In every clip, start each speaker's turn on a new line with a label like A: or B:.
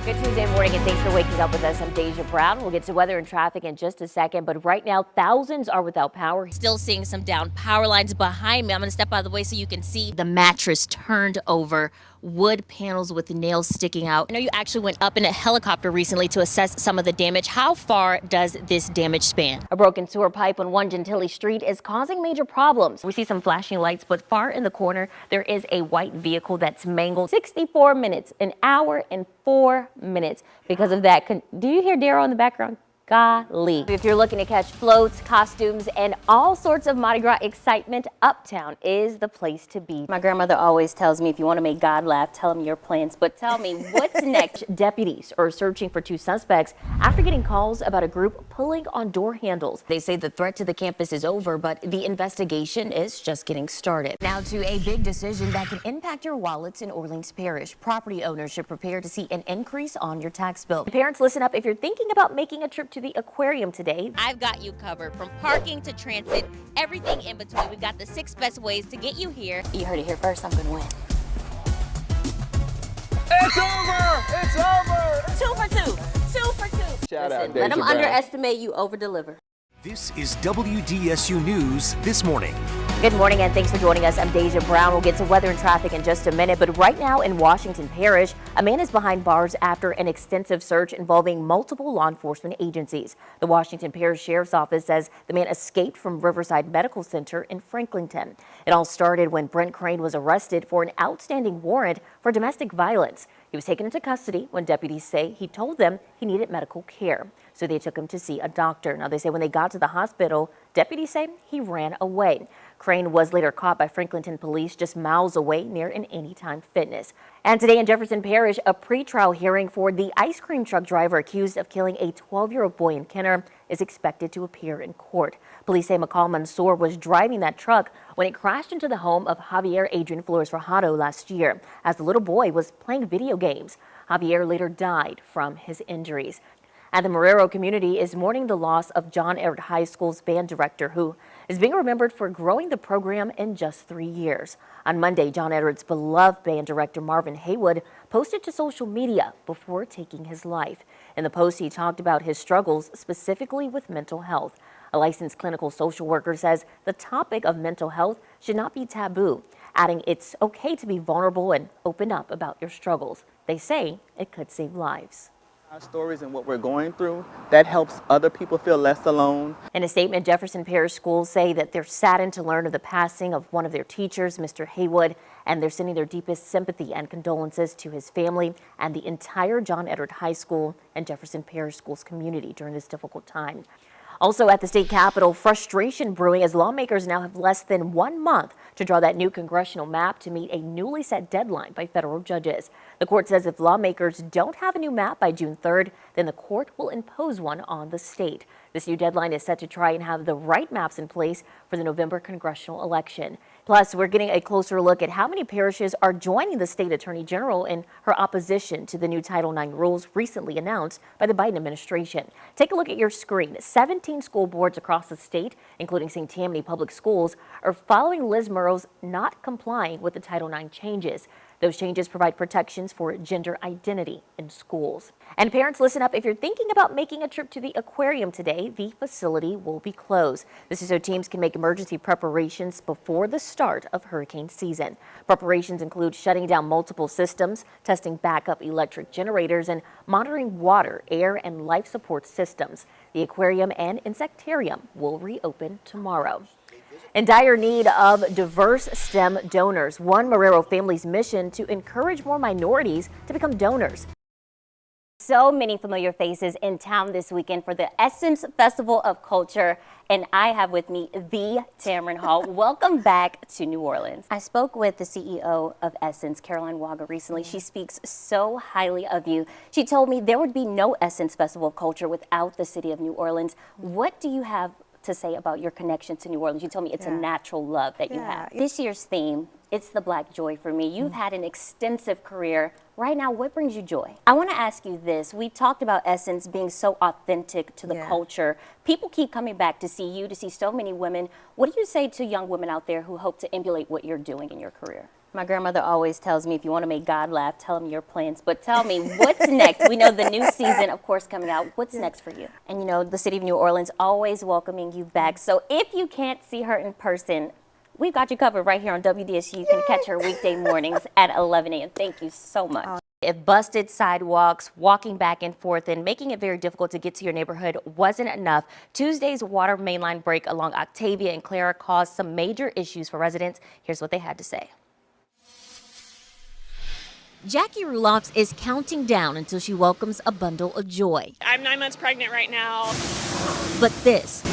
A: Good Tuesday morning, and thanks for waking up with us. I'm Deja Brown. We'll get to weather and traffic in just a second, but right now, thousands are without power. Still seeing some down power lines behind me. I'm going to step out of the way so you can see the mattress turned over, wood panels with nails sticking out. I know you actually went up in a helicopter recently to assess some of the damage. How far does this damage span? A broken sewer pipe on 1 Gentilly Street is causing major problems. We see some flashing lights, but far in the corner, there is a white vehicle that's mangled. 64 minutes, an hour and 4 minutes because of that. Do you hear Daryl in the background? Golly. If you're looking to catch floats, costumes, and all sorts of Mardi Gras excitement, Uptown is the place to be. My grandmother always tells me if you want to make God laugh, tell him your plans. But tell me, what's next? Deputies are searching for 2 suspects after getting calls about a group pulling on door handles. They say the threat to the campus is over, but the investigation is just getting started. Now to a big decision that can impact your wallets in Orleans Parish. Property owners should prepare to see an increase on your tax bill. Parents, listen up if you're thinking about making a trip to the aquarium today. I've got you covered from parking to transit, everything in between. We've got the 6 best ways to get you here. You heard it here first. I'm gonna win.
B: It's over! It's over!
A: 2 for 2. 2 for 2.
B: Shout out,
A: Let
B: Deja
A: them
B: Brown.
A: underestimate you, over deliver.
C: This is WDSU News This Morning.
A: Good morning, and thanks for joining us. I'm Deja Brown. We'll get to weather and traffic in just a minute, but right now in Washington Parish, a man is behind bars after an extensive search involving multiple law enforcement agencies. The Washington Parish Sheriff's Office says the man escaped from Riverside Medical Center in Franklinton. It all started when Brent Crane was arrested for an outstanding warrant for domestic violence. He was taken into custody when deputies say he told them he needed medical care. So they took him to see a doctor. Now, they say when they got to the hospital, deputies say he ran away. Crane was later caught by Franklinton police just miles away near an Anytime Fitness. And today in Jefferson Parish, a pretrial hearing for the ice cream truck driver accused of killing a 12-year-old boy in Kenner is expected to appear in court. Police say McCall Mansour was driving that truck when it crashed into the home of Javier Adrian Flores Fajardo last year as the little boy was playing video games. Javier later died from his injuries. And the Marrero community is mourning the loss of John Ehret High School's band director, who is being remembered for growing the program in just 3 years. On Monday, John Ehret's beloved band director Marvin Haywood posted to social media before taking his life. In the post, he talked about his struggles, specifically with mental health. A licensed clinical social worker says the topic of mental health should not be taboo, adding it's okay to be vulnerable and open up about your struggles. They say it could save lives.
B: Our stories and what we're going through, that helps other people feel less alone.
A: In a statement, Jefferson Parish schools say that they're saddened to learn of the passing of one of their teachers, Mr. Haywood, and they're sending their deepest sympathy and condolences to his family and the entire John Ehret High School and Jefferson Parish Schools community during this difficult time. Also at the state capitol, frustration brewing as lawmakers now have less than 1 month to draw that new congressional map to meet a newly set deadline by federal judges. The court says if lawmakers don't have a new map by June 3rd, then the court will impose one on the state. This new deadline is set to try and have the right maps in place for the November congressional election. Plus, we're getting a closer look at how many parishes are joining the state attorney general in her opposition to the new Title IX rules recently announced by the Biden administration. Take a look at your screen. 17 school boards across the state, including St. Tammany Public Schools, are following Liz Murrow's not complying with the Title IX changes. Those changes provide protections for gender identity in schools. And parents, listen up. If you're thinking about making a trip to the aquarium today, the facility will be closed. This is so teams can make emergency preparations before the start of hurricane season. Preparations include shutting down multiple systems, testing backup electric generators, and monitoring water, air, and life support systems. The aquarium and insectarium will reopen tomorrow. In dire need of diverse STEM donors, one Marrero family's mission to encourage more minorities to become donors. So many familiar faces in town this weekend for the Essence Festival of Culture, and I have with me the Tamron Hall. Welcome back to New Orleans. I spoke with the CEO of Essence, Caroline Waga, recently. She speaks so highly of you. She told me there would be no Essence Festival of Culture without the city of New Orleans. What do you have to say about your connection to New Orleans? You told me it's a natural love that you have. This year's theme, it's the Black Joy for me. You've had an extensive career. Right now, what brings you joy? I want to ask you this. We talked about Essence being so authentic to the culture. People keep coming back to see you, to see so many women. What do you say to young women out there who hope to emulate what you're doing in your career?
D: My grandmother always tells me, if you want to make God laugh, tell him your plans. But tell me, what's next? We know the new season, of course, coming out. What's next for you? And you know, the city of New Orleans always welcoming you back. So if you can't see her in person, we've got you covered right here on WDSU. You can catch her weekday mornings at 11 a.m. Thank you so much.
A: If busted sidewalks, walking back and forth, and making it very difficult to get to your neighborhood wasn't enough, Tuesday's water mainline break along Octavia and Clara caused some major issues for residents. Here's what they had to say. Jackie Rulofs is counting down until she welcomes a bundle of joy.
E: I'm 9 months pregnant right now.
A: But this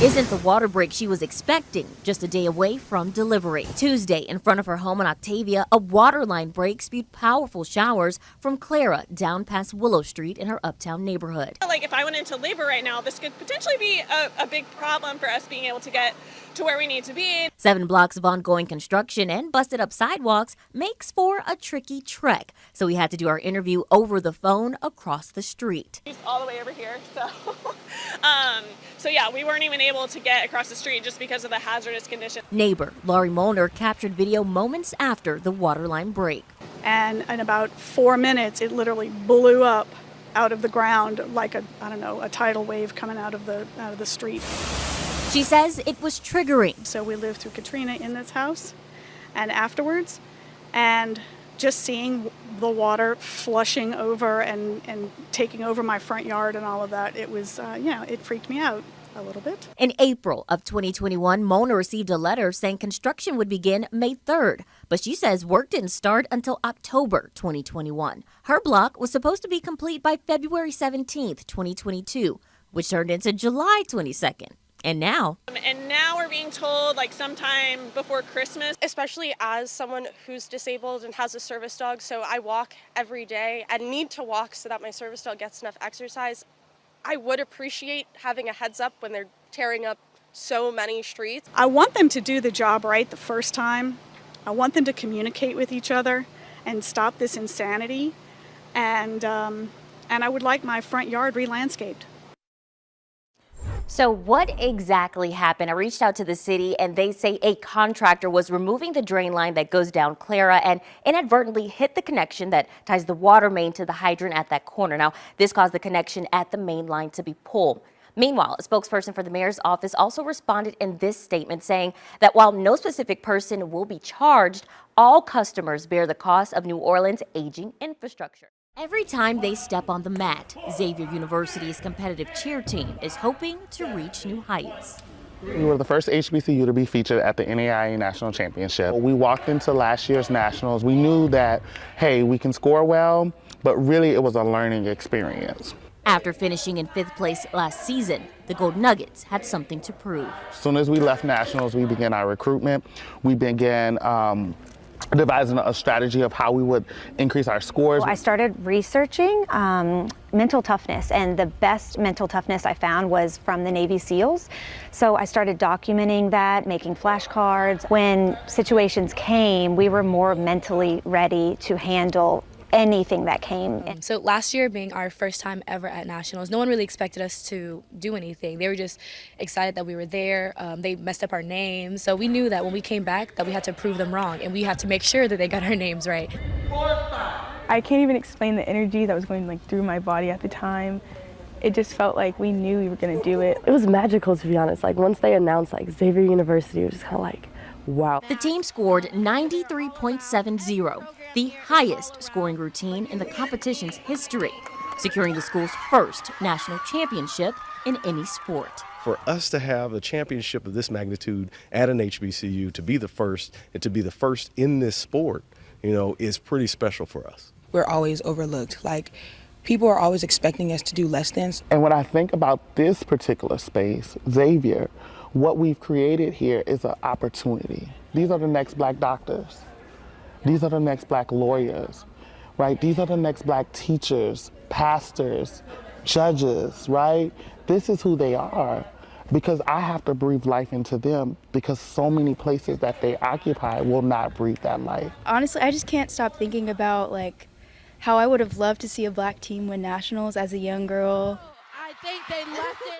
A: isn't the water break she was expecting, just a day away from delivery. Tuesday, in front of her home in Octavia, a water line break spewed powerful showers from Clara down past Willow Street in her uptown neighborhood.
E: Like, if I went into labor right now, this could potentially be a big problem for us being able to get to where we need to be. 7
A: blocks of ongoing construction and busted up sidewalks makes for a tricky trek. So we had to do our interview over the phone across the street.
E: All the way over here, so yeah, we weren't even able to get across the street just because of the hazardous conditions.
A: Neighbor Laurie Molnar captured video moments after the water line break.
F: And in about 4 minutes, it literally blew up out of the ground like a tidal wave coming out of the street.
A: She says it was triggering.
F: So we lived through Katrina in this house and afterwards, and just seeing the water flushing over and taking over my front yard and all of that, it was, it freaked me out a little bit.
A: In April of 2021, Mona received a letter saying construction would begin May 3rd, but she says work didn't start until October 2021. Her block was supposed to be complete by February 17th, 2022, which turned into July 22nd. And now
E: we're being told like sometime before Christmas.
G: Especially as someone who's disabled and has a service dog, so I walk every day and need to walk so that my service dog gets enough exercise. I would appreciate having a heads up when they're tearing up so many streets.
F: I want them to do the job right the first time. I want them to communicate with each other and stop this insanity. And I would like my front yard re-landscaped.
A: So what exactly happened? I reached out to the city and they say a contractor was removing the drain line that goes down Clara and inadvertently hit the connection that ties the water main to the hydrant at that corner. Now, this caused the connection at the main line to be pulled. Meanwhile, a spokesperson for the mayor's office also responded in this statement saying that while no specific person will be charged, all customers bear the cost of New Orleans' aging infrastructure. Every time they step on the mat, Xavier University's competitive cheer team is hoping to reach new heights.
H: We were the first HBCU to be featured at the NAIA National Championship. We walked into last year's Nationals. We knew that, hey, we can score well, but really it was a learning experience.
A: After finishing in 5th place last season, the Gold Nuggets had something to prove.
H: As soon as we left Nationals, we began our recruitment. We began devising a strategy of how we would increase our scores.
I: I started researching mental toughness, and the best mental toughness I found was from the Navy SEALs. So I started documenting that, making flashcards. When situations came, we were more mentally ready to handle anything that came.
J: So last year being our first time ever at Nationals, no one really expected us to do anything. They were just excited that we were there. They messed up our names. So we knew that when we came back that we had to prove them wrong and we had to make sure that they got our names right.
K: I can't even explain the energy that was going through my body at the time. It just felt like we knew we were going to do it.
L: It was magical, to be honest. Once they announced Xavier University, it was just kind of wow.
A: The team scored 93.70, the highest scoring routine in the competition's history, securing the school's first national championship in any sport.
M: For us to have a championship of this magnitude at an HBCU, to be the first and to be the first in this sport, is pretty special for us.
N: We're always overlooked. People are always expecting us to do less than.
H: And when I think about this particular space, Xavier, what we've created here is an opportunity. These are the next Black doctors. These are the next Black lawyers, right? These are the next Black teachers, pastors, judges, right? This is who they are, because I have to breathe life into them, because so many places that they occupy will not breathe that life.
K: Honestly, I just can't stop thinking about how I would have loved to see a Black team win Nationals as a young girl.
O: I think they left it